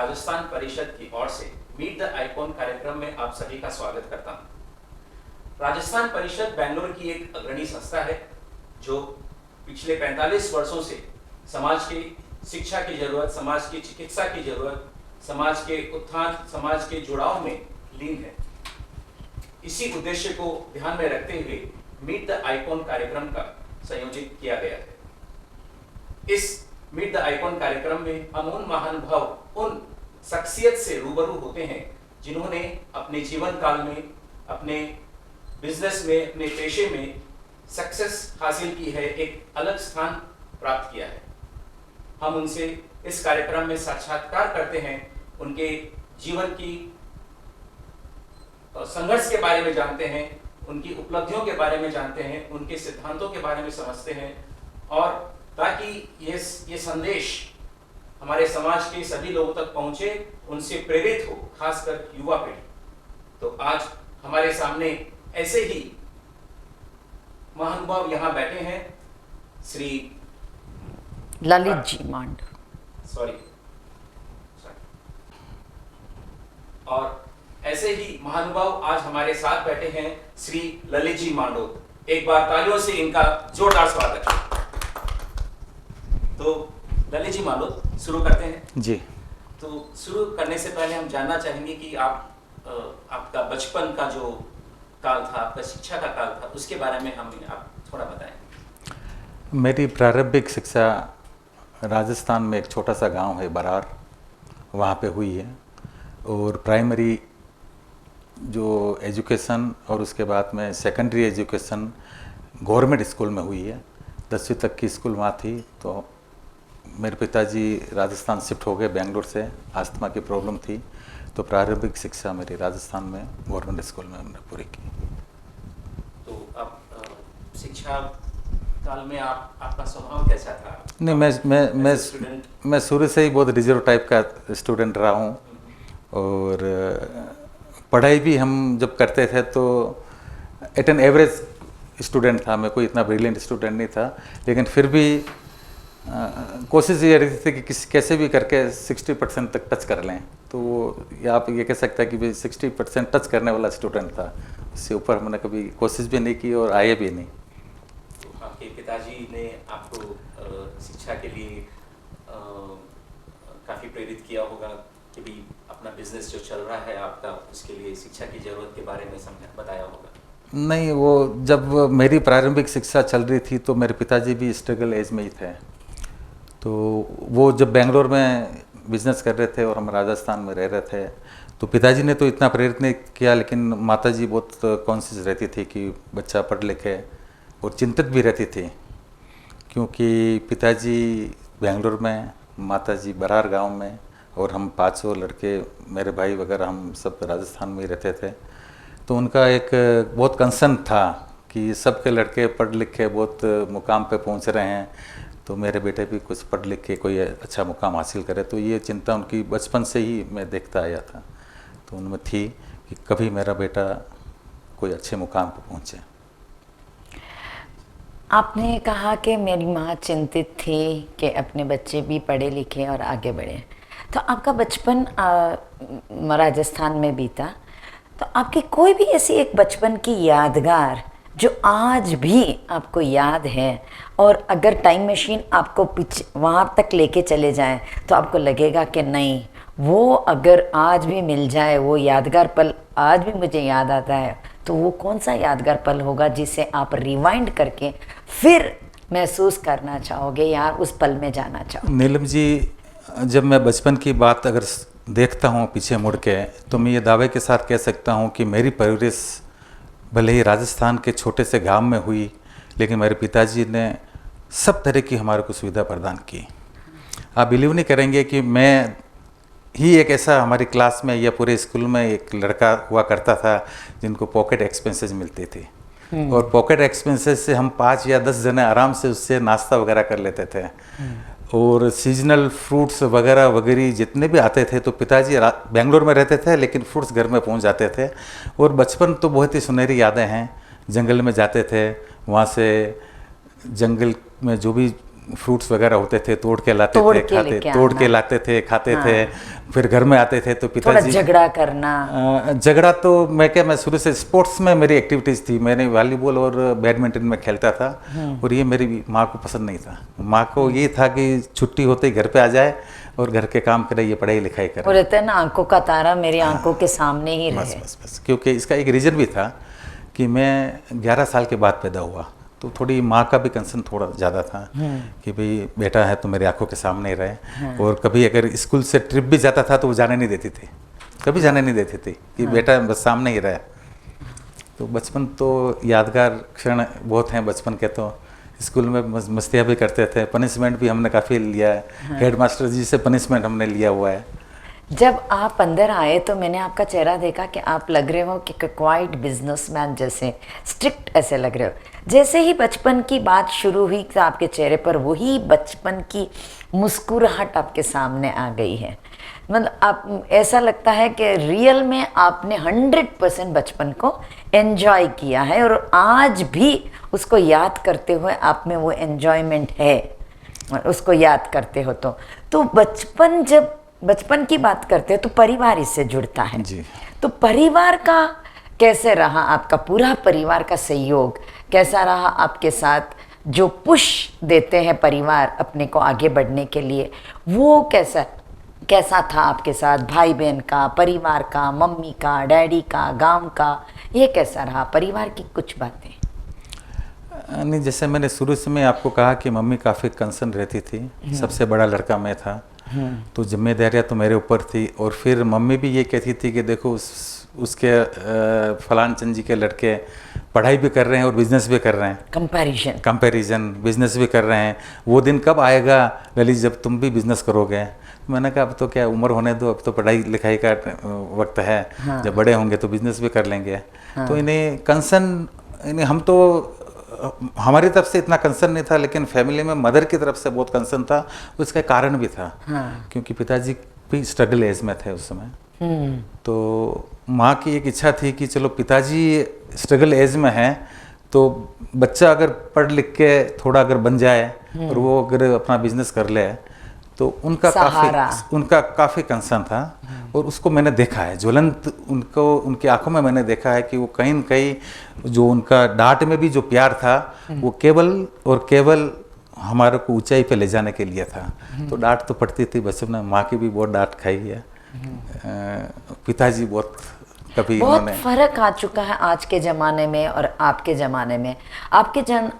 राजस्थान परिषद की ओर से मीट द आइकॉन कार्यक्रम में आप सभी का स्वागत करता हूं। राजस्थान परिषद बेंगलुरु की एक अग्रणी संस्था है जो पिछले 45 वर्षों से समाज की शिक्षा की जरूरत, समाज की चिकित्सा की जरूरत, समाज के उत्थान, समाज के जुड़ाव में लीन है। इसी उद्देश्य को ध्यान में रखते हुए मीट द आइकॉन कार्यक्रम का संयोजित किया गया है। इस मीट द आइकॉन कार्यक्रम में हम उन महानुभाव, उन शख्सियत से रूबरू होते हैं जिन्होंने अपने जीवन काल में, अपने बिजनेस में, अपने पेशे में सक्सेस हासिल की है, एक अलग स्थान प्राप्त किया है। हम उनसे इस कार्यक्रम में साक्षात्कार करते हैं, उनके जीवन की संघर्ष के बारे में जानते हैं, उनकी उपलब्धियों के बारे में जानते हैं, उनके सिद्धांतों के बारे में समझते हैं, और ताकि ये संदेश हमारे समाज के सभी लोगों तक पहुंचे, उनसे प्रेरित हो, खासकर युवा पीढ़ी। तो आज हमारे सामने ऐसे ही महानुभाव यहाँ बैठे हैं, श्री ललित जी मांडो, और ऐसे ही महानुभाव आज हमारे साथ बैठे हैं श्री ललित जी मांडो। एक बार तालियों से इनका जोरदार स्वागत है। तो ललित जी मांडो, शुरू करते हैं जी। तो शुरू करने से पहले हम जानना चाहेंगे कि आपका बचपन का जो काल था, आपका शिक्षा का काल था, उसके बारे में हमें आप थोड़ा बताएं। मेरी प्रारंभिक शिक्षा राजस्थान में एक छोटा सा गांव है बरार, वहाँ पे हुई है, और प्राइमरी जो एजुकेशन और उसके बाद में सेकेंडरी एजुकेशन गवर्नमेंट स्कूल में हुई है। 10वीं तक की स्कूल वहाँ थी। तो मेरे पिताजी राजस्थान शिफ्ट हो गए बेंगलुरु से, अस्थमा की प्रॉब्लम थी, तो प्रारंभिक शिक्षा मेरी राजस्थान में गवर्नमेंट स्कूल में हमने पूरी की। तो आप शिक्षा काल में आपका स्वभाव कैसा था? नहीं, मैं शुरू से ही बहुत रिजर्व टाइप का स्टूडेंट रहा हूँ, और पढ़ाई भी हम जब करते थे तो एट एन एवरेज स्टूडेंट था। मैं कोई इतना ब्रिलियंट स्टूडेंट नहीं था, लेकिन फिर भी कोशिश ये रहती थी कि कैसे भी करके 60% तक टच कर लें। तो वो आप ये कह सकते हैं कि भाई 60% टच करने वाला स्टूडेंट था। उससे ऊपर हमने कभी कोशिश भी नहीं की और आए भी नहीं। तो आपके पिताजी ने आपको शिक्षा के लिए काफ़ी प्रेरित किया होगा कि भाई अपना बिजनेस जो चल रहा है आपका, उसके लिए शिक्षा की ज़रूरत के बारे में बताया होगा? नहीं, वो जब मेरी प्रारंभिक शिक्षा चल रही थी तो मेरे पिताजी भी स्ट्रगल एज में ही थे। तो वो जब बेंगलोर में बिजनेस कर रहे थे और हम राजस्थान में रह रहे थे, तो पिताजी ने तो इतना प्रेरित नहीं किया, लेकिन माताजी बहुत कॉन्शियस रहती थी कि बच्चा पढ़ लिखे, और चिंतित भी रहती थी, क्योंकि पिताजी बेंगलोर में, माताजी बरार गांव में, और हम 500 लड़के, मेरे भाई वगैरह, हम सब राजस्थान में ही रहते थे। तो उनका एक बहुत कंसर्न था कि सबके लड़के पढ़ लिख के बहुत मुकाम पे पहुंच रहे हैं, तो मेरे बेटे भी कुछ पढ़ लिख के कोई अच्छा मुकाम हासिल करे। तो ये चिंता उनकी बचपन से ही मैं देखता आया था। तो उनमें थी कि कभी मेरा बेटा कोई अच्छे मुकाम पे पहुंचे। आपने कहा कि मेरी माँ चिंतित थी कि अपने बच्चे भी पढ़े लिखे और आगे बढ़े। तो आपका बचपन राजस्थान में बीता, तो आपकी कोई भी ऐसी एक बचपन की यादगार जो आज भी आपको याद है, और अगर टाइम मशीन आपको पीछे वहाँ तक लेके चले जाए तो आपको लगेगा कि नहीं, वो अगर आज भी मिल जाए, वो यादगार पल आज भी मुझे याद आता है, तो वो कौन सा यादगार पल होगा जिसे आप रिवाइंड करके फिर महसूस करना चाहोगे, यार उस पल में जाना चाहोगे? नीलम जी, जब मैं बचपन की बात अगर देखता हूँ पीछे मुड़ के, तो मैं ये दावे के साथ कह सकता हूँ कि मेरी परवरिश भले ही राजस्थान के छोटे से गांव में हुई, लेकिन मेरे पिताजी ने सब तरह की हमारे को सुविधा प्रदान की। आप बिलीव नहीं करेंगे कि मैं ही एक ऐसा, हमारी क्लास में या पूरे स्कूल में एक लड़का हुआ करता था जिनको पॉकेट एक्सपेंसेस मिलती थी, और पॉकेट एक्सपेंसेस से हम 5 या 10 जने आराम से उससे नाश्ता वगैरह कर लेते थे। और सीजनल फ्रूट्स वगैरह वगैरह जितने भी आते थे, तो पिताजी बेंगलोर में रहते थे लेकिन फ्रूट्स घर में पहुंच जाते थे। और बचपन तो बहुत ही सुनहरी यादें हैं। जंगल में जाते थे, वहाँ से जंगल में जो भी फ्रूट्स वगैरह होते थे, तोड़ के लाते तोड़ थे, के खाते, लेके तोड़ आना। के लाते थे, खाते थे। फिर घर में आते थे तो थोड़ा पिताजी झगड़ा करना। झगड़ा तो मैं शुरू से स्पोर्ट्स में मेरी एक्टिविटीज़ थी, मैंने वॉलीबॉल और बैडमिंटन में खेलता था, और ये मेरी माँ को पसंद नहीं था। माँ को ये था कि छुट्टी होते ही घर पे आ जाए और घर के काम करे, ये पढ़ाई लिखाई वो करे। रहता है ना, आंखों का तारा मेरी आंखों के सामने ही बस रहे। बस बस, क्योंकि इसका एक रीज़न भी था कि मैं 11 साल के बाद पैदा हुआ, तो थोड़ी माँ का भी कंसर्न थोड़ा ज़्यादा था कि भाई बेटा है तो मेरी आंखों के सामने ही रहे। और कभी अगर स्कूल से ट्रिप भी जाता था तो वो जाने नहीं देती थी, कभी जाने नहीं देती थी कि बेटा बस सामने ही रहे। तो बचपन तो यादगार क्षण बहुत हैं बचपन के। तो स्कूल में मस्तियाँ भी करते थे, पनिशमेंट भी हमने काफ़ी लिया है, हेड मास्टर जी से पनिशमेंट हमने लिया हुआ है। जब आप अंदर आए तो मैंने आपका चेहरा देखा कि आप लग रहे हो कि क्वाइट बिजनेसमैन जैसे, स्ट्रिक्ट ऐसे लग रहे हो। जैसे ही बचपन की बात शुरू हुई तो आपके चेहरे पर वही बचपन की मुस्कुराहट आपके सामने आ गई है। मतलब आप, ऐसा लगता है कि रियल में आपने 100% बचपन को एंजॉय किया है, और आज भी उसको याद करते हुए आप में वो एंजॉयमेंट है, उसको याद करते हो। तो बचपन, जब बचपन की बात करते हैं तो परिवार इससे जुड़ता है जी। तो परिवार का कैसे रहा, आपका पूरा परिवार का सहयोग कैसा रहा आपके साथ? जो पुश देते हैं परिवार अपने को आगे बढ़ने के लिए, वो कैसा था आपके साथ? भाई बहन का, परिवार का, मम्मी का, डैडी का, गांव का, ये कैसा रहा परिवार की कुछ बातें? नहीं, जैसे मैंने शुरू से मैं आपको कहा कि मम्मी काफ़ी कंसर्न रहती थी, सबसे बड़ा लड़का मैं था, तो जिम्मेदारियां तो मेरे ऊपर थी। और फिर मम्मी भी ये कहती थी कि देखो उसके फलान चंद जी के लड़के पढ़ाई भी कर रहे हैं और बिजनेस भी कर रहे हैं, कंपैरिजन बिजनेस भी कर रहे हैं, वो दिन कब आएगा ललित जब तुम भी बिजनेस करोगे? मैंने कहा अब तो क्या उम्र होने दो, अब तो पढ़ाई लिखाई का वक्त है, जब बड़े होंगे तो बिजनेस भी कर लेंगे। तो इन्हें कंसर्न, हम तो हमारी तरफ से इतना कंसर्न नहीं था, लेकिन फैमिली में मदर की तरफ से बहुत कंसर्न था। उसका कारण भी था क्योंकि पिताजी भी स्ट्रगल एज में थे उस समय। तो माँ की एक इच्छा थी कि चलो पिताजी स्ट्रगल एज में हैं तो बच्चा अगर पढ़ लिख के थोड़ा अगर बन जाए और वो अगर अपना बिजनेस कर ले तो उनका काफ़ी कंसर्न था। और उसको मैंने देखा है ज्वलंत, उनको उनकी आंखों में मैंने देखा है कि वो कहीं न कहीं जो उनका डांट में भी जो प्यार था वो केवल और केवल हमारे को ऊंचाई पे ले जाने के लिए था। तो डांट तो पड़ती थी बचपन में, माँ की भी बहुत डांट खाई है, पिताजी बहुत कभी बहुत उन्होंने। फर्क आ चुका है आज के ज़माने में और आपके ज़माने में।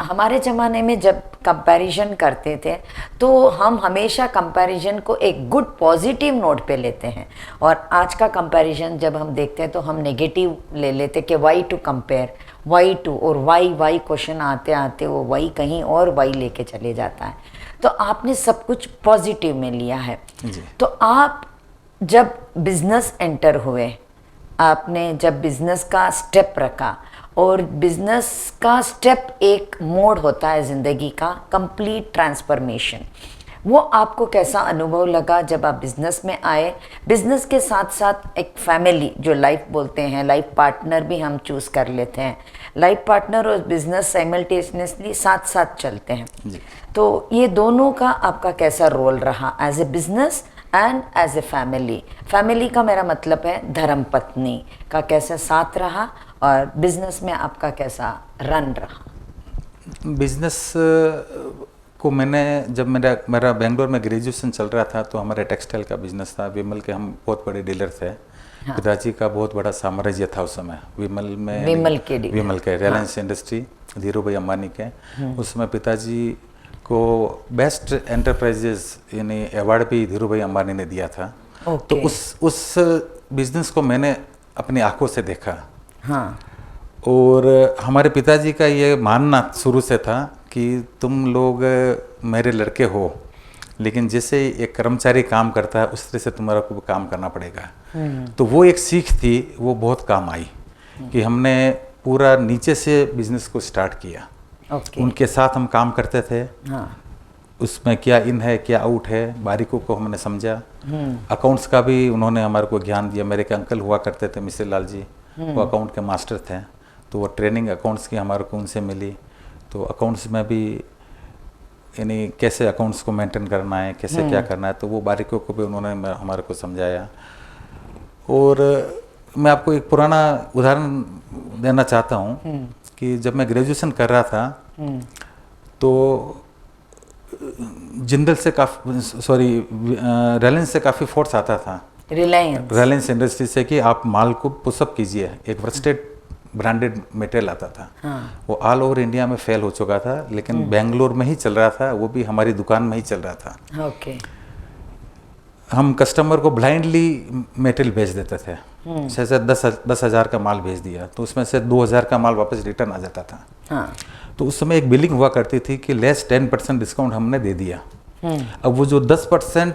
हमारे ज़माने में जब कंपैरिजन करते थे तो हम हमेशा कंपैरिजन को एक गुड पॉजिटिव नोट पे लेते हैं, और आज का कंपैरिजन जब हम देखते हैं तो हम नेगेटिव ले लेते कि why to compare, why to, और वाई क्वेश्चन आते आते वो वाई कहीं और वाई लेके चले जाता है। तो आपने सब कुछ पॉजिटिव में लिया है। तो आप जब बिजनेस एंटर हुए, आपने जब बिजनेस का स्टेप रखा, और बिजनेस का स्टेप एक मोड होता है ज़िंदगी का, कंप्लीट ट्रांसफॉर्मेशन, वो आपको कैसा अनुभव लगा जब आप बिजनेस में आए? बिजनेस के साथ साथ एक फैमिली, जो लाइफ बोलते हैं, लाइफ पार्टनर भी हम चूज़ कर लेते हैं, लाइफ पार्टनर और बिजनेस साइमल्टेनियसली साथ साथ चलते हैं। तो ये दोनों का आपका कैसा रोल रहा as a business and as a family का मेरा मतलब है धर्मपत्नी का कैसा साथ रहा, और बिजनेस में आपका कैसा रन रहा? बिजनेस को मैंने जब मेरा बेंगलोर में ग्रेजुएशन चल रहा था तो हमारे टेक्सटाइल का बिजनेस था, विमल के हम बहुत बड़े डीलर थे। पिताजी का बहुत बड़ा साम्राज्य था उस समय विमल के रिलायंस इंडस्ट्री, धीरू भाई अंबानी के। उस समय पिताजी को बेस्ट एंटरप्राइजेस यानी अवार्ड भी धीरू भाई अंबानी ने दिया था। तो उस बिजनेस को मैंने अपनी आंखों से देखा। और हमारे पिताजी का ये मानना शुरू से था कि तुम लोग मेरे लड़के हो, लेकिन जैसे एक कर्मचारी काम करता है उस तरह से तुम्हारा को काम करना पड़ेगा। तो वो एक सीख थी, वो बहुत काम आई कि हमने पूरा नीचे से बिजनेस को स्टार्ट किया। उनके साथ हम काम करते थे। उसमें क्या इन है क्या आउट है, बारीकों को हमने समझा। अकाउंट्स का भी उन्होंने हमारे को ज्ञान दिया। मेरे के अंकल हुआ करते थे मिश्र लाल जी, वो अकाउंट के मास्टर थे, तो वो ट्रेनिंग अकाउंट्स की हमारे को उनसे मिली। तो अकाउंट्स में भी यानी कैसे अकाउंट्स को मेंटेन करना है, कैसे क्या करना है, तो वो बारीकियों को भी उन्होंने हमारे को समझाया। और मैं आपको एक पुराना उदाहरण देना चाहता हूँ कि जब मैं ग्रेजुएशन कर रहा था तो जिंदल से रिलायंस से काफ़ी फोर्स आता था, रिलायंस इंडस्ट्री से, कि आप माल को पुशअप कीजिए। एक वर्स्टेड ब्रांडेड मटेरियल आता था। हाँ। वो ऑल ओवर इंडिया में फेल हो चुका था, लेकिन बेंगलोर में ही चल रहा था, वो भी हमारी दुकान में ही चल रहा था। ओके। हम कस्टमर को ब्लाइंडली मटेरियल भेज देते थे। जैसे 10,000 का माल भेज दिया तो उसमें से 2,000 का माल वापस रिटर्न आ जाता था। हाँ। तो उस समय एक बिलिंग हुआ करती थी कि लेस 10% डिस्काउंट हमने दे दिया। अब वो जो 10%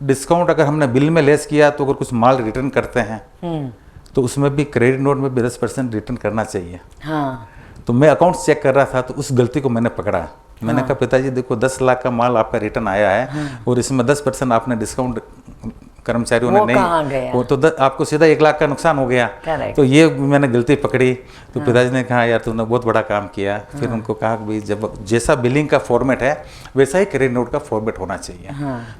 डिस्काउंट अगर हमने बिल में लेस किया तो अगर कुछ माल रिटर्न करते हैं तो उसमें भी क्रेडिट नोट में भी 10% रिटर्न करना चाहिए। हाँ। तो मैं अकाउंट्स चेक कर रहा था तो उस गलती को मैंने पकड़ा। मैंने कहा पिताजी देखो 10 लाख का माल आपका रिटर्न आया है और इसमें 10% आपने डिस्काउंट कर्मचारियों ने नहीं, वो तो आपको सीधा 1 लाख का नुकसान हो गया। तो ये मैंने गलती पकड़ी। तो पिताजी ने कहा यार तुमने बहुत बड़ा काम किया। फिर उनको कहा कि भाई जब जैसा बिलिंग का फॉर्मेट है वैसा ही क्रेडिट नोट का फॉर्मेट होना चाहिए।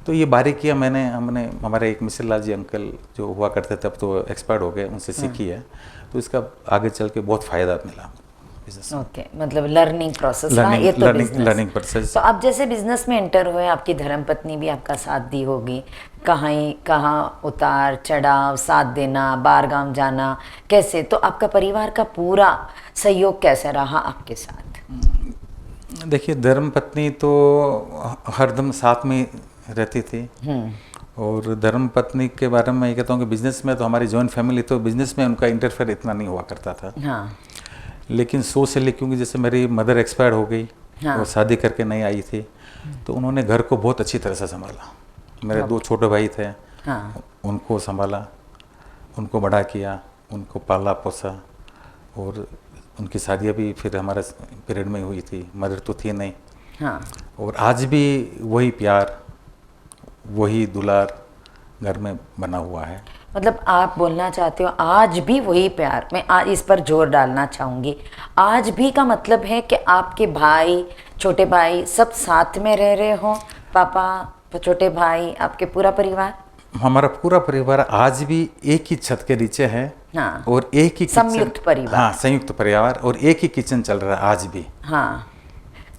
तो ये बारीकियाँ हमने हमारे एक मिश्र लाल जी अंकल जो हुआ करते थे, अब तो एक्सपर्ट हो गए, उनसे सीखी है। तो इसका आगे चल के बहुत फ़ायदा मिला। ओके, मतलब लर्निंग प्रोसेस था ये तो लर्निंग प्रोसेस। तो आप जैसे बिजनेस में एंटर हुए, आपकी धर्मपत्नी भी आपका साथ दी होगी, कहाँ उतार चढ़ाव, साथ देना, बाहरगाम जाना, कैसे? तो आपका परिवार का पूरा सहयोग कैसे रहा आपके साथ? देखिए धर्मपत्नी तो हरदम साथ में रहती थी। और धर्मपत्नी के बारे में ये कहता हूँ कि बिजनेस में तो हमारी जॉइंट फैमिली, तो बिजनेस में उनका इंटरफेयर इतना नहीं हुआ करता था। हाँ। लेकिन सोशली, क्योंकि जैसे मेरी मदर एक्सपायर हो गई, हाँ। वो शादी करके नहीं आई थी, तो उन्होंने घर को बहुत अच्छी तरह से संभाला। मेरे 2 छोटे भाई थे। हाँ। उनको संभाला, उनको बड़ा किया, उनको पाला पोसा। और उनकी शादियाँ भी फिर हमारे पीरियड में हुई थी, मदर तो थी नहीं। हाँ। और आज भी वही प्यार, वही दुलार घर में बना हुआ है। मतलब आप बोलना चाहते हो आज भी वही प्यार? मैं आज इस पर जोर डालना चाहूँगी, आज भी का मतलब है कि आपके भाई, छोटे भाई सब साथ में रह रहे हो, पापा, छोटे भाई, आपके पूरा परिवार? हमारा पूरा परिवार आज भी एक ही छत के नीचे है। हाँ। और एक ही संयुक्त परिवार। हाँ, संयुक्त परिवार, और एक ही किचन चल रहा है आज भी। हाँ।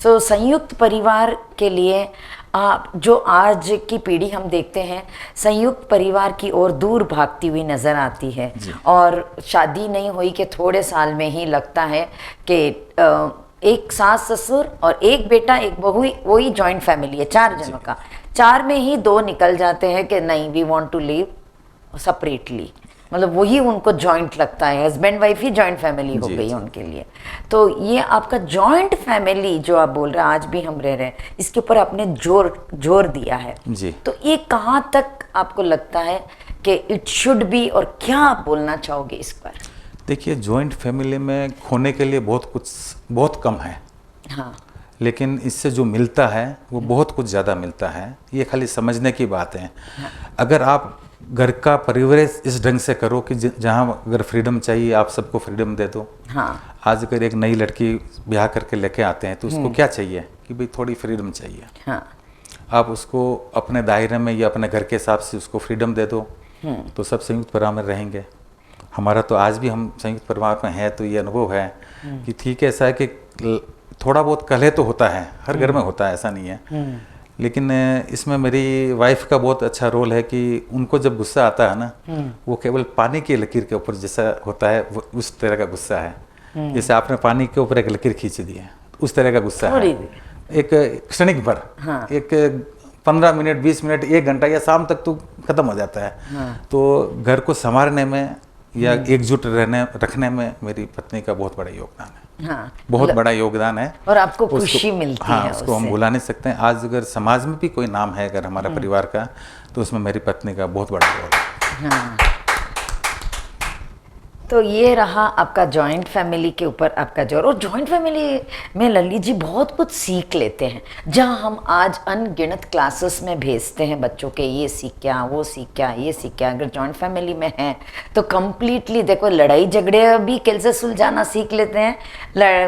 तो संयुक्त परिवार के लिए आप, जो आज की पीढ़ी हम देखते हैं संयुक्त परिवार की ओर दूर भागती हुई नज़र आती है, और शादी नहीं हुई कि थोड़े साल में ही लगता है कि एक सास ससुर और एक बेटा एक बहू, वही जॉइंट फैमिली है 4 जनों का, 4 में ही 2 निकल जाते हैं कि नहीं we want to live separately. मतलब वही उनको जॉइंट लगता है, हस्बैंड वाइफ ही जॉइंट फैमिली हो गई उनके लिए। तो ये आपका जॉइंट फैमिली जो आप बोल रहे हैं आज भी हम रह रहे हैं, इसके ऊपर आपने जोर दिया है जी। तो ये कहाँ तक आपको लगता है कि इट शुड बी, और क्या आप बोलना चाहोगे इस पर? देखिए जॉइंट फैमिली में खोने के लिए बहुत कम है। हाँ। लेकिन इससे जो मिलता है वो बहुत कुछ ज़्यादा मिलता है। ये खाली समझने की बात है। अगर आप घर का परिवेश इस ढंग से करो कि जहाँ अगर फ्रीडम चाहिए आप सबको फ्रीडम दे दो। हाँ। आज अगर एक नई लड़की ब्याह करके लेके आते हैं तो उसको क्या चाहिए कि भाई थोड़ी फ्रीडम चाहिए। हाँ। आप उसको अपने दायरे में या अपने घर के हिसाब से उसको फ्रीडम दे दो तो सब संयुक्त परिवार में रहेंगे। हमारा तो आज भी हम संयुक्त परिवार में हैं तो ये अनुभव है कि ठीक है, ऐसा है कि थोड़ा बहुत कलह तो होता है, हर घर में होता है, ऐसा नहीं है। लेकिन इसमें मेरी वाइफ का बहुत अच्छा रोल है कि उनको जब गुस्सा आता है ना, वो केवल पानी की लकीर के ऊपर जैसा होता है वो उस तरह का गुस्सा है। जैसे आपने पानी के ऊपर एक लकीर खींच दी है, उस तरह का गुस्सा है। एक क्षणिक भर, एक 15 मिनट, 20 मिनट, 1 घंटा या शाम तक तो खत्म हो जाता है। तो घर को संवारने में या एकजुट रखने में मेरी पत्नी का बहुत बड़ा योगदान है। हाँ, बहुत बड़ा योगदान है और आपको खुशी मिलती है। हाँ, उसको हम भुला नहीं सकते हैं। आज अगर समाज में भी कोई नाम है अगर हमारा परिवार का, तो उसमें मेरी पत्नी का बहुत बड़ा रोल है। हाँ। तो ये रहा आपका जॉइंट फैमिली के ऊपर आपका जोर। और जॉइंट फैमिली में ललित जी बहुत कुछ सीख लेते हैं, जहाँ हम आज अनगिनत क्लासेस में भेजते हैं बच्चों के, ये सीख क्या, वो सीख क्या, ये सीख क्या। अगर जॉइंट फैमिली में हैं तो कम्प्लीटली देखो, लड़ाई झगड़े भी कैसे सुलझाना सीख लेते हैं,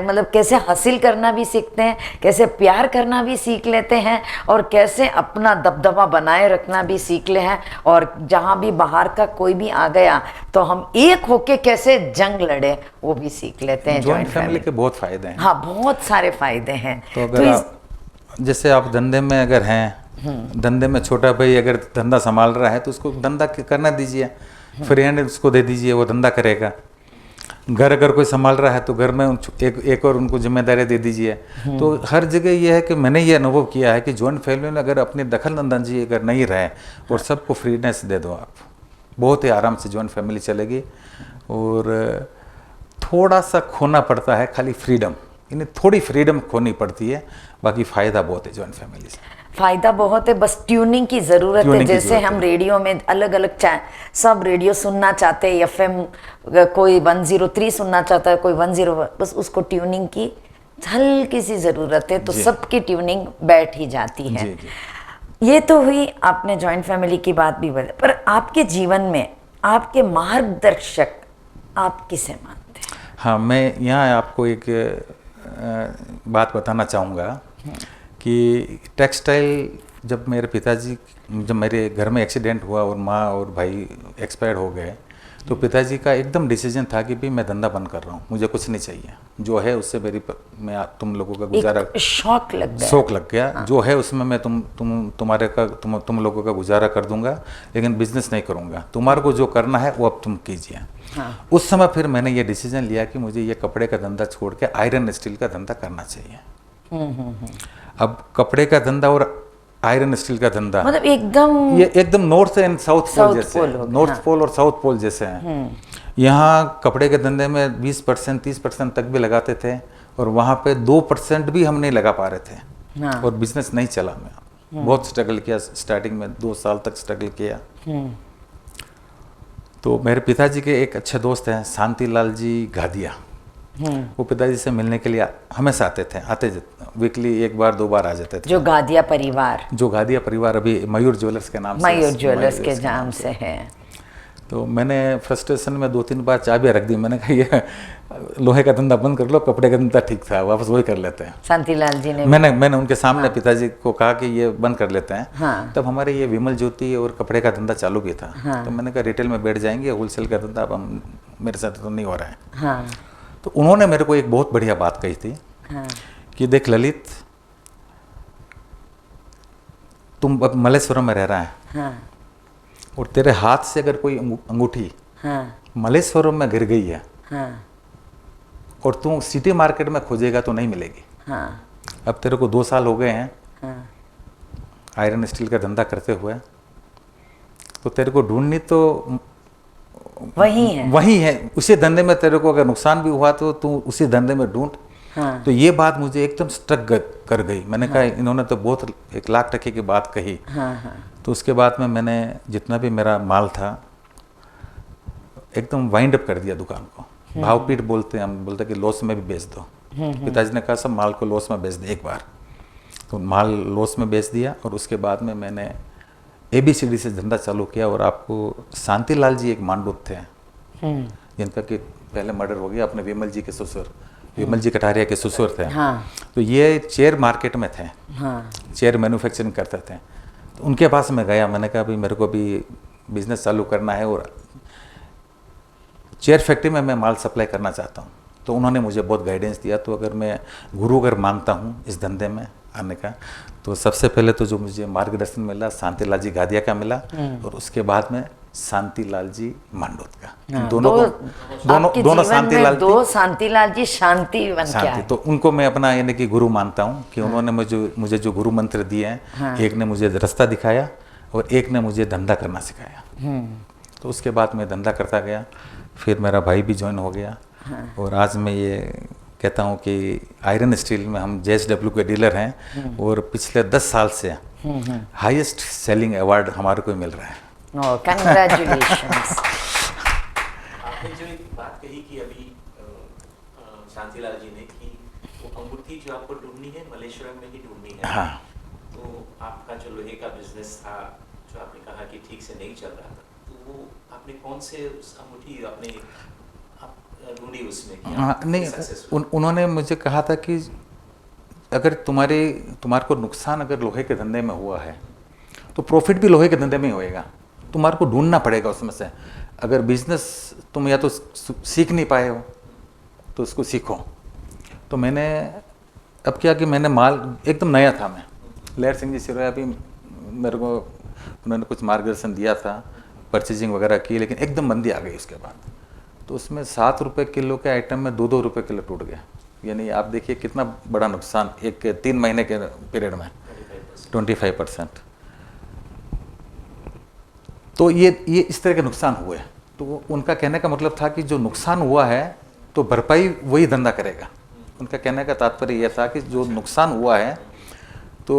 मतलब कैसे हासिल करना भी सीखते हैं, कैसे प्यार करना भी सीख लेते हैं, और कैसे अपना दबदबा बनाए रखना भी सीख ले हैं। और जहाँ भी बाहर का कोई भी आ गया तो हम एक होके कैसे जंग लड़े वो भी सीख लेते हैं। जॉइंट फैमिली के बहुत फायदे हैं। हाँ, बहुत सारे फायदे हैं। तो अगर आप जैसे आप धंधे में अगर हैं, धंधे में छोटा भाई अगर धंधा संभाल रहा है तो उसको धंधा करना दीजिए, फ्री हैंड उसको दे दीजिए, वो धंधा करेगा। घर अगर कोई संभाल रहा है तो घर में एक और उनको जिम्मेदारी दे दीजिए। तो हर जगह ये है कि मैंने ये अनुभव किया है कि जॉइंट फैमिली में अगर अपनी दखल अंदाजी अगर नहीं रहे और सबको फ्रीनेस दे दो, आप बहुत ही आराम से जॉइंट फैमिली चलेगी। और थोड़ा सा खोना पड़ता है, खाली फ्रीडम, इन्हें थोड़ी फ्रीडम खोनी पड़ती है, बाकी फ़ायदा बहुत है जॉइंट फैमिली से। फायदा बहुत है, बस ट्यूनिंग की ज़रूरत है। जैसे हम रेडियो में अलग अलग सब रेडियो सुनना चाहते हैं, एफएम कोई 103 सुनना चाहता है, कोई 101, बस उसको ट्यूनिंग की हल्की सी ज़रूरत है, तो सबकी ट्यूनिंग बैठ ही जाती है। ये तो हुई आपने जॉइंट फैमिली की बात भी बताई, पर आपके जीवन में आपके मार्गदर्शक आप किसे मानते हैं? हाँ, मैं यहाँ आपको एक बात बताना चाहूँगा कि टेक्सटाइल जब मेरे घर में एक्सीडेंट हुआ और माँ और भाई एक्सपायर हो गए, तो पिताजी का एकदम डिसीजन था कि भी मैं धंधा बंद कर रहा हूँ, मुझे कुछ नहीं चाहिए, जो है उससे मैं तुम लोगों का गुजारा, शौक लग गया। हाँ। जो है उसमें मैं तुम लोगों का गुजारा कर दूंगा, लेकिन बिजनेस नहीं करूंगा, तुम्हारे को जो करना है वो अब तुम कीजिए। हाँ। उस समय फिर मैंने ये डिसीजन लिया कि मुझे ये कपड़े का धंधा छोड़ के आयरन स्टील का धंधा करना चाहिए। अब कपड़े का धंधा और आयरन स्टील का धंधा मतलब ये एकदम नॉर्थ एंड साउथ पोल जैसे, नॉर्थ पोल और साउथ पोल जैसे हैं। यहाँ कपड़े के धंधे में 20% 30% तक भी लगाते थे, और वहाँ पे 2% भी हम नहीं लगा पा रहे थे। हाँ। और बिजनेस नहीं चला। मैं बहुत स्ट्रगल किया, स्टार्टिंग में 2 साल तक स्ट्रगल किया। तो मेरे पिताजी के एक अच्छे दोस्त हैं शांतिलाल जी घादिया, वो पिताजी से मिलने के लिए हमेशा आते वीकली 1 बार 2 बार आ जाते थे। जो घादिया परिवार अभी मयूर ज्वेलर्स के नाम के नाम से है। तो मैंने फ्रस्ट्रेशन में 2-3 बार चाबियाँ रख दी, मैंने कहा ये लोहे का धंधा बंद कर लो, कपड़े का धंधा ठीक था, वापस वही कर लेते हैं। शांतिलाल जी ने मैंने उनके सामने पिताजी को कहा कि ये बंद कर लेते हैं। हाँ। तब हमारे ये विमल ज्योति और कपड़े का धंधा चालू भी था। हाँ। तो मैंने कहा रिटेल में बैठ जाएंगे, होलसेल का धंधा अब मेरे साथ तो नहीं हो रहा है। हाँ। तो उन्होंने मेरे को एक बहुत बढ़िया बात कही थी। हाँ। कि देख ललित, तुम अब मलेश्वरम में रह रहा है। हाँ। और तेरे हाथ से अगर कोई अंगूठी मलेश्वरम में गिर गई है, और तू सिटी मार्केट में खोजेगा तो नहीं मिलेगी। अब तेरे को 2 साल हो गए हैं आयरन स्टील का धंधा करते हुए, तो तेरे को ढूंढनी तो वही है। उसी धंधे में तेरे को अगर नुकसान भी हुआ तो तू उसी धंधे में ढूंढ। तो ये बात मुझे एकदम स्ट्रक कर गई। मैंने कहा इन्होंने तो बहुत 1 लाख टके की बात कही। तो उसके बाद में मैंने जितना भी मेरा माल था एकदम वाइंड अप कर दिया दुकान को। भावपीट बोलते हैं, हम बोलते कि लॉस में भी बेच दो। पिताजी ने कहा सब माल को लॉस में बेच दे एक बार। तो माल लॉस में बेच दिया, और उसके बाद में मैंने ABCD से धंधा चालू किया। और आपको शांतिलाल जी एक मांडूत थे जिनका कि पहले मर्डर हो गया, अपने विमल जी के ससुर, विमल जी कटारिया के ससुर थे। हाँ। तो ये चेयर मार्केट में थे। हाँ। चेयर मैन्युफैक्चरिंग करते थे। तो उनके पास मैं गया, मैंने कहा भाई मेरे को भी बिजनेस चालू करना है और चेयर फैक्ट्री में मैं माल सप्लाई करना चाहता हूँ। तो उन्होंने मुझे बहुत गाइडेंस दिया। तो अगर मैं गुरु अगर मानता हूँ इस धंधे में आने का, तो सबसे पहले तो जो मुझे मार्गदर्शन मिला शांतिलाल जी घादिया का मिला, और उसके बाद में शांतिलाल जी मांडूत का। दोनों शांतिलाल जी शांति। तो उनको मैं अपना यानी कि गुरु मानता हूँ कि उन्होंने मुझे जो गुरु मंत्र दिए हैं, एक ने मुझे रास्ता दिखाया और एक ने मुझे धंधा करना सिखाया। तो उसके बाद मैं धंधा करता गया, फिर मेरा भाई भी ज्वाइन हो गया। और आज मैं ये कहता हूँ कि आयरन स्टील में हम JSW के डीलर हैं, और पिछले 10 साल से हाईएस्ट सेलिंग अवार्ड हमारे को मिल रहा है। Congratulations. आपने जो एक बात कही कि अभी शांतिलाल जी ने कि वो अंगूठी जो आपको ढूंढनी है मलेश्वरम में ही ढूंढनी है। हाँ। तो आपका जो लोहे का बिजनेस था जो आपने कहा कि ठीक से नहीं चल रहा था, तो वो आपने कौन से उस अंगूठी आपने आप ढूंढी उसमें कि हाँ, आप नहीं सक्सेसफुल? उन्होंने मुझे कहा था कि अगर तुम्हारे को नुकसान अगर लोहे के धंधे में हुआ है तो प्रॉफिट भी लोहे के धंधे में ही होएगा। तुम्हारे को ढूंढना पड़ेगा उसमें से। अगर बिजनेस तुम या तो सीख नहीं पाए हो तो उसको सीखो। तो मैंने अब क्या कि मैंने माल एकदम नया था। मैं लहर सिंह जी सिरोया भी मेरे को उन्होंने कुछ मार्गदर्शन दिया था, परचेजिंग वगैरह की, लेकिन एकदम मंदी आ गई उसके बाद। तो उसमें 7 रुपये किलो के आइटम में 2-2 रुपये किलो टूट गया। यानी आप देखिए कितना बड़ा नुकसान एक 3 महीने के पीरियड में 25%। तो ये इस तरह के नुकसान हुए। तो उनका कहने का मतलब था कि जो नुकसान हुआ है तो भरपाई वही धंधा करेगा। उनका कहने का तात्पर्य यह था कि जो नुकसान हुआ है तो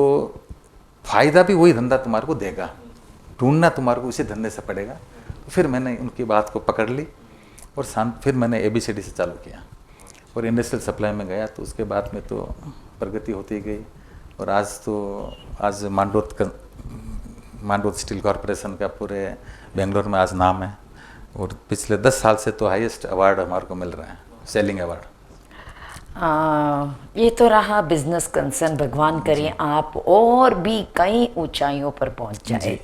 फायदा भी वही धंधा तुम्हारे को देगा, ढूंढना तुम्हारे को उसी धंधे से पड़ेगा। तो फिर मैंने उनकी बात को पकड़ ली और फिर मैंने ABCD से चालू किया और इंडस्ट्रियल सप्लाई में गया। तो उसके बाद में तो प्रगति होती गई और आज मांडोत स्टील कॉरपोरेशन का पूरे बेंगलोर में आज नाम है। और पिछले 10 साल से तो हाईएस्ट अवार्ड हमारे को मिल रहा है, सेलिंग अवार्ड। ये तो रहा बिजनेस कंसर्न। भगवान करे आप और भी कई ऊंचाइयों पर पहुंच जाए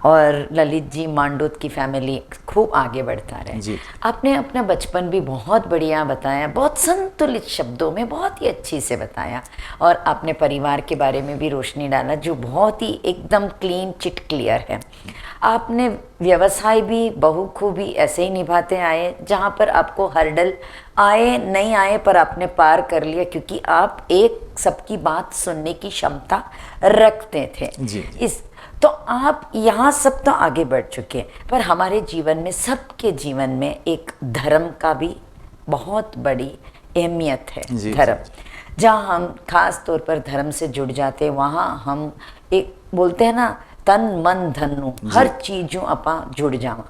और ललित जी मांडोत की फैमिली खूब आगे बढ़ता रहे। जी। आपने अपना बचपन भी बहुत बढ़िया बताया, बहुत संतुलित शब्दों में बहुत ही अच्छी से बताया, और आपने परिवार के बारे में भी रोशनी डाला जो बहुत ही एकदम क्लीन चिट क्लियर है। आपने व्यवसाय भी बहुखूबी ऐसे ही निभाते आए, जहाँ पर आपको हर्डल आए नहीं आए पर आपने पार कर लिया, क्योंकि आप एक सबकी बात सुनने की क्षमता रखते थे। जी। तो आप यहाँ सब तो आगे बढ़ चुके हैं, पर हमारे जीवन में, सबके जीवन में एक धर्म का भी बहुत बड़ी अहमियत है। जी, धर्म जहाँ हम खास तौर पर धर्म से जुड़ जाते हैं, वहाँ हम एक बोलते हैं ना, तन मन धनु हर चीजों अपा जुड़ जावा।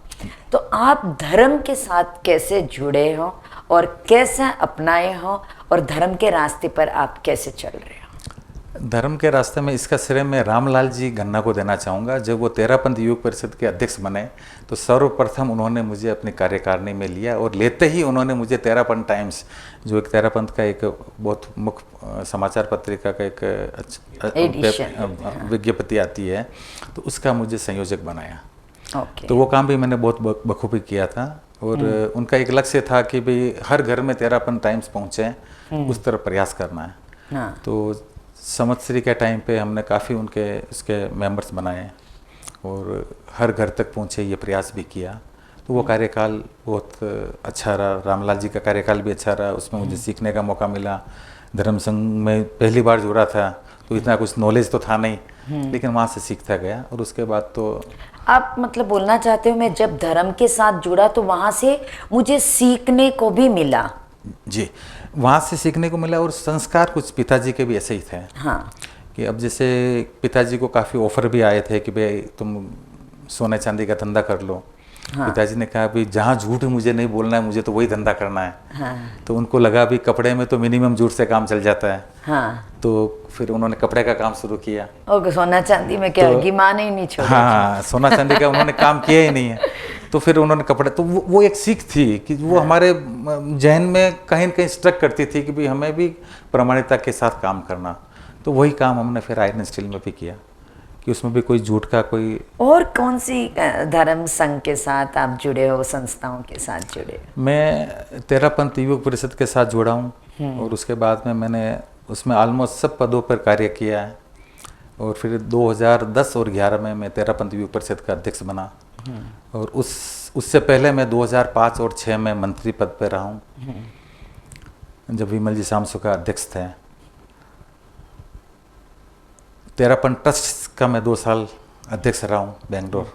तो आप धर्म के साथ कैसे जुड़े हो और कैसे अपनाए हो, और धर्म के रास्ते पर आप कैसे चल रहे हो? धर्म के रास्ते में इसका श्रेय मैं रामलाल जी गन्ना को देना चाहूँगा। जब वो तेरापंथ युवक परिषद के अध्यक्ष बने तो सर्वप्रथम उन्होंने मुझे अपनी कार्यकारिणी में लिया और लेते ही उन्होंने मुझे तेरापंथ टाइम्स, जो एक तेरापंथ का एक बहुत मुख्य समाचार पत्रिका का एक विज्ञप्ति आती है, तो उसका मुझे संयोजक बनाया। तो वो काम भी मैंने बहुत बखूबी किया था। और उनका एक लक्ष्य था कि भाई हर घर में तेरापंथ टाइम्स पहुँचे, उस तरफ प्रयास करना है। तो संवत्सरी के टाइम पे हमने काफ़ी उसके मेंबर्स बनाए और हर घर तक पहुँचे, ये प्रयास भी किया। तो वो कार्यकाल बहुत अच्छा रहा। रामलाल जी का कार्यकाल भी अच्छा रहा, उसमें मुझे सीखने का मौका मिला। धर्म संघ में पहली बार जुड़ा था तो इतना कुछ नॉलेज तो था नहीं, लेकिन वहाँ से सीखता गया। और उसके बाद तो आप मतलब बोलना चाहते हो, मैं जब धर्म के साथ जुड़ा तो वहाँ से मुझे सीखने को भी मिला। जी, वहाँ से सीखने को मिला। और संस्कार कुछ पिताजी के भी ऐसे ही थे। हाँ। कि अब जैसे पिताजी को काफ़ी ऑफर भी आए थे कि भाई तुम सोने चांदी का धंधा कर लो। हाँ। पिताजी ने कहा भी जहाँ झूठ मुझे नहीं बोलना है, मुझे तो वही धंधा करना है। हाँ। तो उनको लगा भी कपड़े में तो मिनिमम झूठ से काम चल जाता है। हाँ। तो फिर उन्होंने कपड़े का काम शुरू किया। और सोना चांदी में क्या तो, माँ ने ही नहीं छोड़ा। हाँ, सोना चांदी का उन्होंने काम किया ही नहीं है। तो फिर उन्होंने कपड़े, तो वो एक सीख थी कि वो हमारे जहन में कहीं न कहीं स्ट्रक करती थी कि भाई हमें भी प्रामाणिकता के साथ काम करना। तो वही काम हमने फिर आयरन स्टील में भी किया कि उसमें भी कोई झूठ का कोई। और कौन सी धर्म संघ के साथ आप जुड़े हो, संस्थाओं के साथ जुड़े? मैं तेरापंथ युवक परिषद के साथ जुड़ा हूँ और उसके बाद में मैंने उसमें ऑलमोस्ट सब पदों पर कार्य किया है। और फिर 2010 और 11 में मैं तेरापंथ युवक परिषद का अध्यक्ष बना। और उससे पहले मैं 2005 और 6 में मंत्री पद पर रहा हूँ, जब विमल जी सामसू का अध्यक्ष थे। तेरापंथ ट्रस्ट का मैं 2 साल अध्यक्ष रहा हूँ बेंगलोर।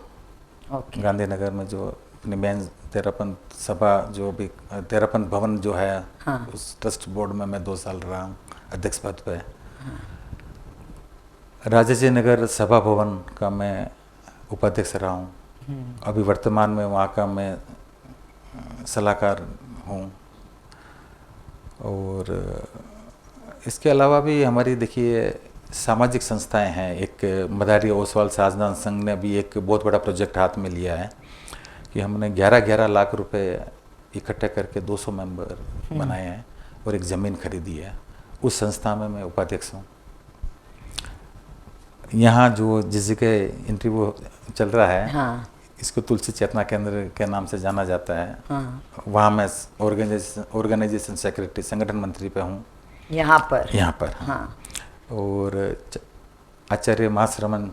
गांधीनगर में जो अपनी मेन तेरापंथ सभा, जो भी तेरापंथ भवन जो है, हाँ। उस ट्रस्ट बोर्ड में मैं 2 साल रहा हूँ अध्यक्ष पद पे। हाँ। राजाजी नगर सभा भवन का मैं उपाध्यक्ष रहा हूँ। अभी वर्तमान में वहाँ का मैं सलाहकार हूँ। और इसके अलावा भी हमारी देखिए सामाजिक संस्थाएं हैं। एक मदारी ओसवाल साजनान संघ ने भी एक बहुत बड़ा प्रोजेक्ट हाथ में लिया है कि हमने 11-11 लाख रुपए इकट्ठे करके 200 मेंबर बनाए हैं और एक ज़मीन खरीदी है। उस संस्था में मैं उपाध्यक्ष हूँ। यहाँ जो जिस जगह इंटरव्यू चल रहा है, हाँ, इसको तुलसी चेतना केंद्र के नाम से जाना जाता है। हाँ, वहाँ मैं ऑर्गेनाइजेशन सेक्रेटरी, संगठन मंत्री पे हूँ यहाँ पर। यहाँ पर। हाँ, और आचार्य महाश्रमण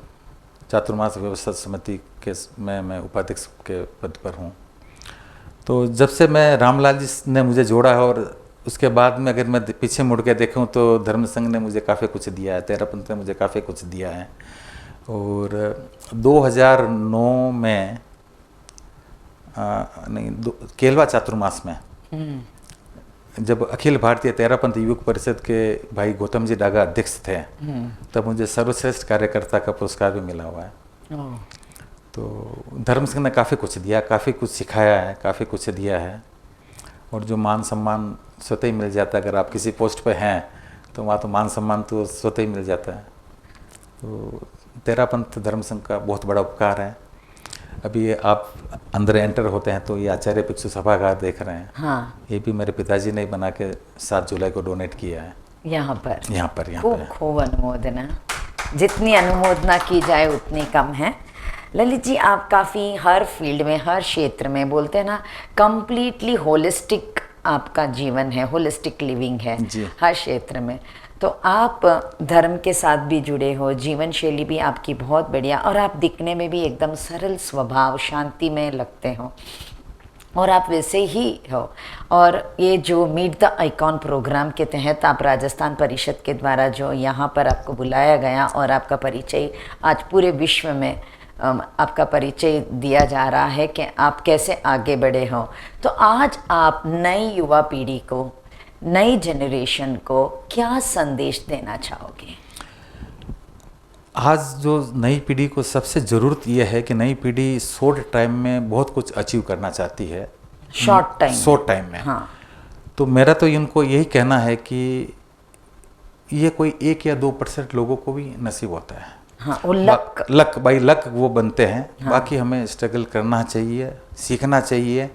चातुर्मास व्यवस्था समिति के मैं उपाध्यक्ष के पद पर हूँ। तो जब से मैं रामलाल जी ने मुझे जोड़ा है, और उसके बाद में अगर मैं पीछे मुड़ के देखूं तो धर्म संघ ने मुझे काफ़ी कुछ दिया है, तेरापंथ ने मुझे काफ़ी कुछ दिया है। और 2009 में केलवा चातुर्मास में जब अखिल भारतीय तेरापंथ युवक परिषद के भाई गौतम जी डागा अध्यक्ष थे, तब मुझे सर्वश्रेष्ठ कार्यकर्ता का पुरस्कार भी मिला हुआ है। ओह, तो धर्म संघ ने काफ़ी कुछ दिया, काफ़ी कुछ सिखाया है, काफ़ी कुछ दिया है। और जो मान सम्मान स्वतः ही मिल जाता है, अगर आप किसी पोस्ट पे हैं तो वहाँ तो मान सम्मान तो स्वतः ही मिल जाता है। तो तेरापंथ धर्म संघ का बहुत बड़ा उपकार है। अभी ये आप अंदर एंटर होते हैं तो ये आचार्य भिक्षु सभागार देख रहे हैं। हाँ, ये भी मेरे पिताजी ने बना के 7 जुलाई को डोनेट किया है। यहाँ पर खूब पर खूब अनुमोदना। जितनी अनुमोदना की जाए उतनी कम है। ललित जी, आप काफ़ी हर फील्ड में, हर क्षेत्र में, बोलते हैं ना, कंप्लीटली होलिस्टिक आपका जीवन है, होलिस्टिक लिविंग है जी। हर क्षेत्र में। तो आप धर्म के साथ भी जुड़े हो, जीवन शैली भी आपकी बहुत बढ़िया, और आप दिखने में भी एकदम सरल स्वभाव, शांति में लगते हो, और आप वैसे ही हो। और ये जो मीट द आइकॉन प्रोग्राम के तहत आप राजस्थान परिषद के द्वारा जो यहाँ पर आपको बुलाया गया, और आपका परिचय आज पूरे विश्व में आपका परिचय दिया जा रहा है कि आप कैसे आगे बढ़े हो। तो आज आप नई युवा पीढ़ी को, नई जनरेशन को क्या संदेश देना चाहोगे? आज जो नई पीढ़ी को सबसे ज़रूरत यह है कि नई पीढ़ी शॉर्ट टाइम में बहुत कुछ अचीव करना चाहती है। शॉर्ट टाइम में। हाँ। तो मेरा तो इनको यही कहना है कि ये कोई 1 या 2% लोगों को भी नसीब होता है। हाँ, वो लक वो बनते हैं। हाँ। बाकी हमें स्ट्रगल करना चाहिए, सीखना चाहिए,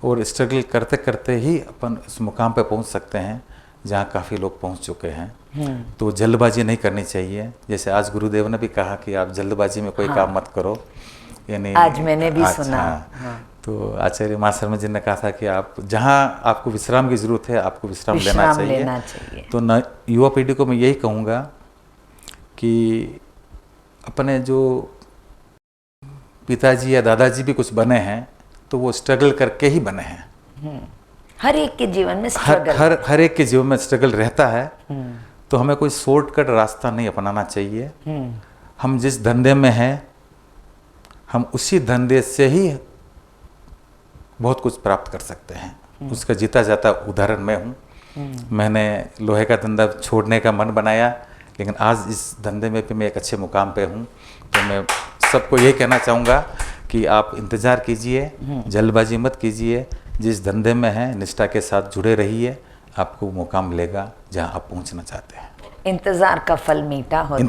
और स्ट्रगल करते करते ही अपन उस मुकाम पे पहुंच सकते हैं जहाँ काफ़ी लोग पहुंच चुके हैं। तो जल्दबाजी नहीं करनी चाहिए। जैसे आज गुरुदेव ने भी कहा कि आप जल्दबाजी में कोई काम मत करो, यानी आज मैंने भी सुना। हाँ। तो आचार्य महाशर्मा जी ने कहा था कि आप जहाँ आपको विश्राम की ज़रूरत है, आपको विश्राम लेना चाहिए। तो युवा पीढ़ी को मैं यही कहूँगा कि अपने जो पिताजी या दादाजी भी कुछ बने हैं तो वो स्ट्रगल करके ही बने हैं। हर एक के जीवन में स्ट्रगल, हर एक के जीवन में स्ट्रगल रहता है। तो हमें कोई शॉर्टकट रास्ता नहीं अपनाना चाहिए। हम जिस धंधे में हैं, हम उसी धंधे से ही बहुत कुछ प्राप्त कर सकते हैं। उसका जीता जाता उदाहरण मैं हूँ। मैंने लोहे का धंधा छोड़ने का मन बनाया, लेकिन आज इस धंधे में भी मैं एक अच्छे मुकाम पे हूँ। तो मैं सबको यही कहना चाहूँगा कि आप इंतज़ार कीजिए, जल्दबाजी मत कीजिए। जिस धंधे में हैं निष्ठा के साथ जुड़े रहिए, आपको मुकाम मिलेगा जहाँ आप पहुँचना चाहते हैं। इंतजार का फल मीठा होता है।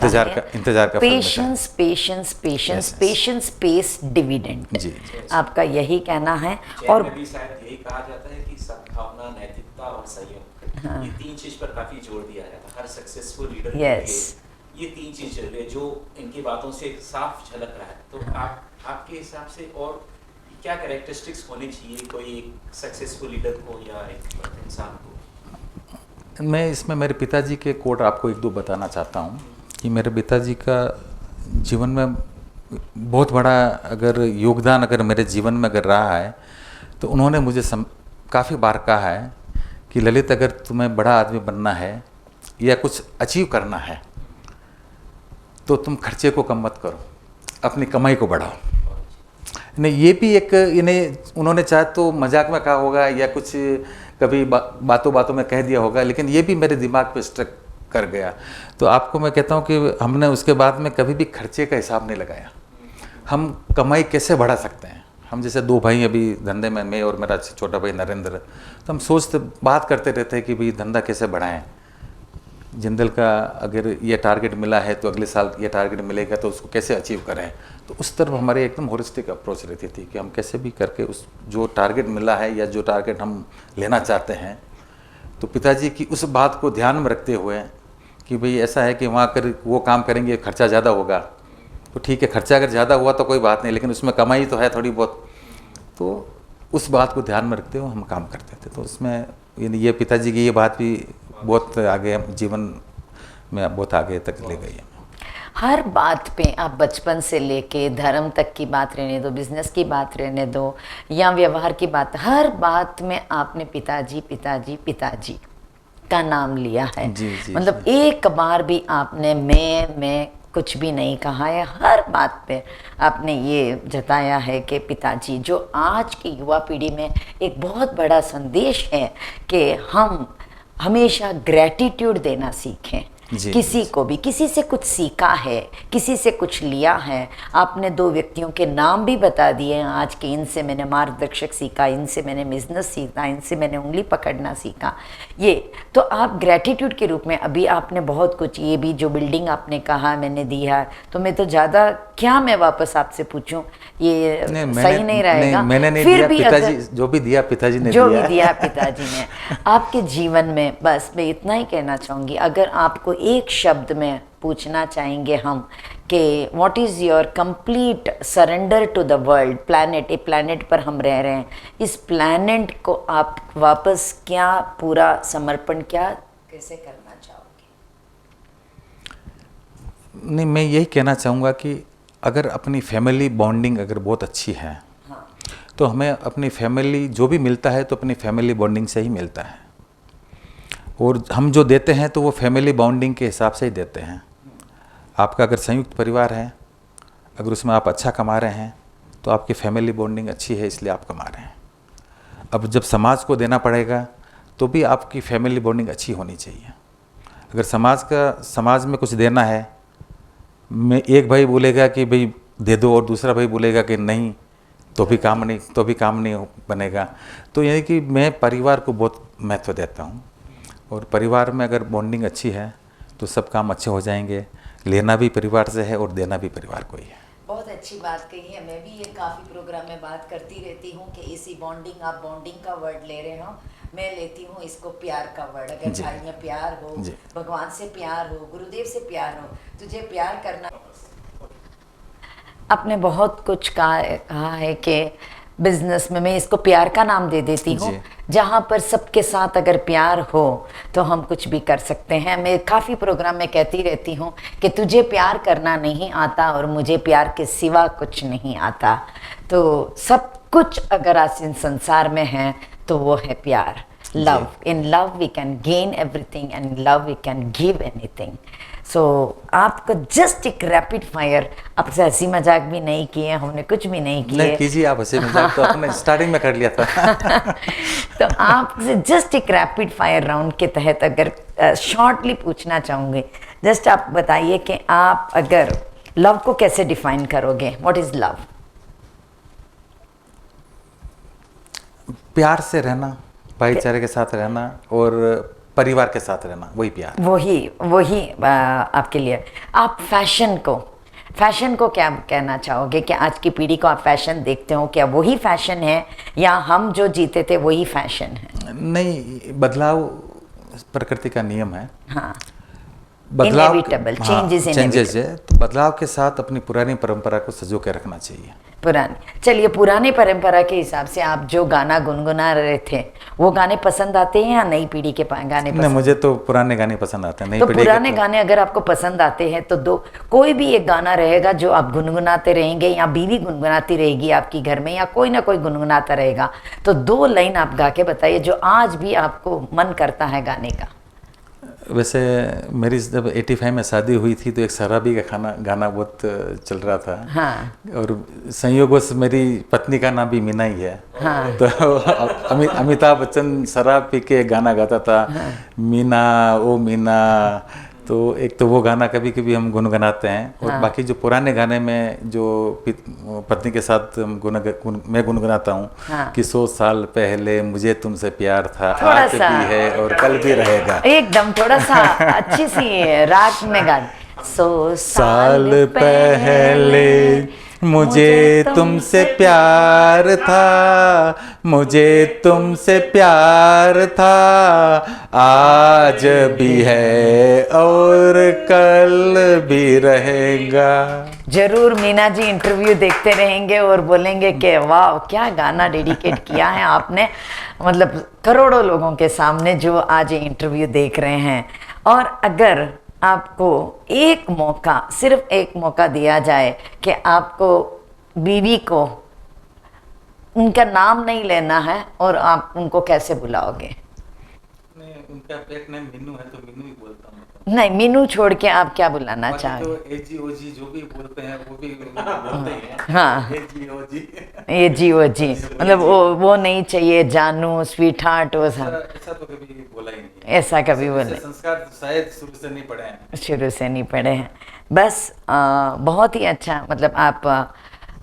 इंतजार का patience patience patience patience pays dividend. जी। आपका यही कहना है। और भी शायद यही कहा जाता है कि सद्भावना, नैतिकता और सहयोग, ये 3 चीज पर काफी जोर दिया जाता है हर सक्सेसफुल लीडर के लिए। ये 3 चीज जो इनकी बातों से साफ झलक रहा है। तो आपके हिसाब से और क्या कैरेक्टरिस्टिक्स होनी चाहिए कोई एक सक्सेसफुल लीडर को या एक इंसान को? मैं इसमें मेरे पिताजी के कोट आपको 1-2 बताना चाहता हूँ कि मेरे पिताजी का जीवन में बहुत बड़ा अगर योगदान अगर मेरे जीवन में अगर रहा है, तो उन्होंने मुझे काफ़ी बार कहा है कि ललित, अगर तुम्हें बड़ा आदमी बनना है या कुछ अचीव करना है तो तुम खर्चे को कम मत करो, अपनी कमाई को बढ़ाओ। नहीं, ये भी एक इन्हें उन्होंने चाहे तो मजाक में कहा होगा या कुछ कभी बातों बातों में कह दिया होगा, लेकिन ये भी मेरे दिमाग पे स्ट्रक कर गया। तो आपको मैं कहता हूँ कि हमने उसके बाद में कभी भी खर्चे का हिसाब नहीं लगाया। हम कमाई कैसे बढ़ा सकते हैं, हम जैसे 2 भाई अभी धंधे में, मैं और मेरा छोटा भाई नरेंद्र, तो हम सोचते बात करते रहते हैं कि भाई धंधा कैसे बढ़ाएं। जिंदल का अगर ये टारगेट मिला है तो अगले साल ये टारगेट मिलेगा तो उसको कैसे अचीव करें। तो उस तरफ हमारे एकदम होलिस्टिक अप्रोच रहती थी कि हम कैसे भी करके उस जो टारगेट मिला है या जो टारगेट हम लेना चाहते हैं, तो पिताजी की उस बात को ध्यान में रखते हुए कि भाई ऐसा है कि वहाँ कर वो काम करेंगे खर्चा ज़्यादा होगा, तो ठीक है, खर्चा अगर ज़्यादा हुआ तो कोई बात नहीं, लेकिन उसमें कमाई तो है थोड़ी बहुत। तो उस बात को ध्यान में रखते हुए हम काम करते थे। तो उसमें ये पिताजी की ये बात भी बहुत आगे जीवन में बहुत आगे तक ले गई है। हर बात पे आप बचपन से लेके धर्म तक की बात रहने दो, बिजनेस की बात रहने दो या व्यवहार की बात, हर बात में आपने पिताजी पिताजी पिताजी का नाम लिया है। जी, मतलब एक बार भी आपने मैं कुछ भी नहीं कहा है। हर बात पे आपने ये जताया है कि पिताजी, जो आज की युवा पीढ़ी में एक बहुत बड़ा संदेश है कि हम हमेशा ग्रैटिट्यूड देना सीखें। किसी को भी, किसी से कुछ सीखा है, किसी से कुछ लिया है। आपने 2 व्यक्तियों के नाम भी बता दिए हैं आज के, इनसे मैंने मार्गदर्शक सीखा, इनसे मैंने बिजनेस सीखा, इनसे मैंने उंगली पकड़ना सीखा। ये तो आप ग्रैटिट्यूड के रूप में अभी आपने बहुत कुछ, ये भी जो बिल्डिंग आपने कहा मैंने दिया, तो मैं तो ज़्यादा क्या मैं वापस आपसे पूछूं, ये सही नहीं रहेगा। मैंने नहीं फिर दिया, भी पिताजी जो भी दिया पिताजी ने जो दिया। भी दिया पिताजी ने आपके जीवन में। बस मैं इतना ही कहना चाहूँगी, अगर आपको एक शब्द में पूछना चाहेंगे हम कि what is your complete surrender to the world planet, a planet पर हम रह रहे हैं, इस प्लैनेट को आप वापस क्या पूरा समर्पण क्या कैसे करना चाहोगे? नहीं, मैं यही कहना चाहूँगा कि अगर अपनी फैमिली बॉन्डिंग अगर बहुत अच्छी है, हाँ, तो हमें अपनी फैमिली जो भी मिलता है तो अपनी फैमिली बॉन्डिंग से ही मिलता है, और हम जो देते हैं तो वो फैमिली बॉन्डिंग के हिसाब से ही देते हैं। आपका अगर संयुक्त परिवार है, अगर उसमें आप अच्छा कमा रहे हैं तो आपकी फैमिली बॉन्डिंग अच्छी है, इसलिए आप कमा रहे हैं। अब जब समाज को देना पड़ेगा तो भी आपकी फैमिली बॉन्डिंग अच्छी होनी चाहिए। अगर समाज में कुछ देना है, मैं एक भाई बोलेगा कि भाई दे दो और दूसरा भाई बोलेगा कि नहीं, तो भी काम नहीं बनेगा। तो यानी कि मैं परिवार को बहुत महत्व देता हूँ, और परिवार में अगर बॉन्डिंग अच्छी है तो सब काम अच्छे हो जाएंगे। लेना भी परिवार से है और देना भी परिवार को ही है। बहुत अच्छी बात कही है। मैं भी ये काफ़ी प्रोग्राम में बात करती रहती हूँ कि इसी बॉन्डिंग, आप बॉन्डिंग का वर्ड ले रहे हो, मैं लेती हूँ इसको प्यार का वर्ड। अगर भाई में प्यार हो, भगवान से प्यार हो, गुरुदेव से प्यार हो, तुझे प्यार करना। आपने बहुत कुछ कहा है कि बिजनेस में, मैं इसको प्यार का नाम दे देती हूँ, जहाँ पर सबके साथ अगर प्यार हो तो हम कुछ भी कर सकते हैं। मैं काफ़ी प्रोग्राम में कहती रहती हूँ कि तुझे प्यार करना नहीं आता और मुझे प्यार के सिवा कुछ नहीं आता। तो सब कुछ अगर आज इन संसार में है तो वो है प्यार, love. In love we can gain everything and love we can give anything. So आपको जस्ट एक रैपिड फायर, आपसे हंसी मजाक भी नहीं किए, हमने कुछ भी नहीं किए। नहीं कीजिए आप हंसी मजाक, तो आपने स्टार्टिंग में कर लिया था। तो आपसे जस्ट एक रैपिड फायर राउंड के तहत अगर शॉर्टली पूछना चाहूँगी, जस्ट आप बताइए कि आप अगर लव को कैसे डिफाइन करोगे? What is love? प्यार से रहना, भाईचारे के साथ रहना और परिवार के साथ रहना, वही प्यार। वही आपके लिए। आप फैशन को क्या कहना चाहोगे कि आज की पीढ़ी को आप फैशन देखते हो, क्या वही फैशन है या हम जो जीते थे वही फैशन है? नहीं, बदलाव प्रकृति का नियम है। हाँ, बदलाव चेंजेस है, तो बदलाव के साथ अपनी पुरानी परंपरा को सजो के रखना चाहिए। चलिए, पुरानी परंपरा के हिसाब से आप जो गाना गुनगुना रहे थे वो गाने पसंद आते हैं या नई पीढ़ी के गाने पसंद? नहीं, मुझे तो पुराने गाने पसंद आते हैं। नई तो पीढ़ी पुराने गाने अगर आपको पसंद आते हैं तो कोई भी एक गाना रहेगा जो आप गुनगुनाते रहेंगे, या बीवी गुनगुनाती रहेगी आपकी घर में, या कोई ना कोई गुनगुनाता रहेगा, तो 2 लाइन आप गा के बताइए जो आज भी आपको मन करता है गाने का। वैसे मेरी जब 85 में शादी हुई थी तो एक शराबी का गाना बहुत चल रहा था। हाँ। और संयोगों से मेरी पत्नी का नाम भी मीना ही है। हाँ। तो अमिताभ बच्चन शराब पी के गाना गाता था। हाँ। मीना ओ मीना तो एक तो वो गाना कभी कभी हम गुनगुनाते हैं, और हाँ। बाकी जो पुराने गाने में जो पत्नी के साथ मैं गुनगुनाता हूँ हाँ। कि 100 साल पहले मुझे तुमसे प्यार था, थोड़ा आज सा। भी है और कल भी रहेगा। एकदम थोड़ा सा अच्छी सी राग में गा। 100 साल पहले मुझे तुमसे प्यार था, मुझे तुमसे प्यार था, आज भी है और कल भी रहेगा। जरूर मीना जी इंटरव्यू देखते रहेंगे और बोलेंगे कि वाह क्या गाना डेडिकेट किया है आपने, मतलब करोड़ों लोगों के सामने जो आज ये इंटरव्यू देख रहे हैं। और अगर आपको एक मौका, सिर्फ एक मौका दिया जाए कि आपको बीवी को उनका नाम नहीं लेना है, और आप उनको कैसे बुलाओगे? उनका पेट नेम मीनू है तो मीनू ही बोलता हूँ। नहीं, मीनू छोड़ के आप क्या बुलाना बाकी चाहोगे? तो एजी ओजी जो भी बोलते हैं वो भी बोलते ही हैं। हाँ। एजी ओजी। ये जी वो जी, मतलब वो नहीं चाहिए, जानू स्वीट हार्ट वो सब ऐसा तो कभी बोला ही नहीं। ऐसा कभी ऐसे बोले संस्कार शायद शुरू से नहीं पड़े हैं। शुरू से नहीं पढ़े हैं। बस बहुत ही अच्छा, मतलब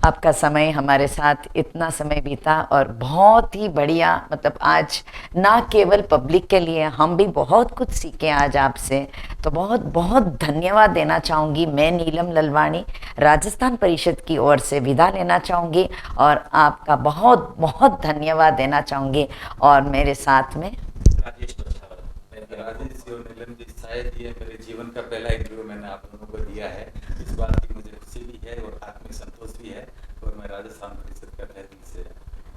आपका समय हमारे साथ इतना समय बीता, और बहुत ही बढ़िया, मतलब आज ना केवल पब्लिक के लिए, हम भी बहुत कुछ सीखे आज आपसे। तो बहुत बहुत धन्यवाद देना चाहूँगी मैं, नीलम ललवाणी, राजस्थान परिषद की ओर से विदा लेना चाहूँगी, और आपका बहुत बहुत धन्यवाद देना चाहूँगी। और मेरे साथ में राजेश राजेश जी और नीलम जी, शायद ये मेरे जीवन का पहला इंटरव्यू मैंने आप लोगों को दिया है। इस बात की मुझे खुशी भी है और आत्मिक संतोष भी है, और मैं राजस्थान परिषद का तहे दिल से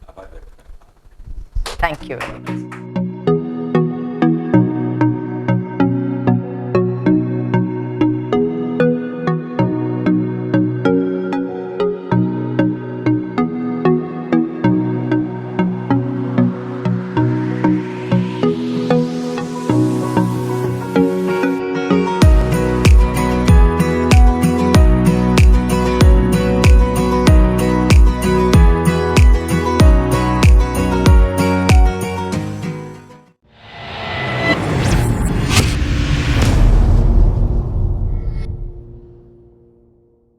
आभार व्यक्त करता हूँ। Thank you very much.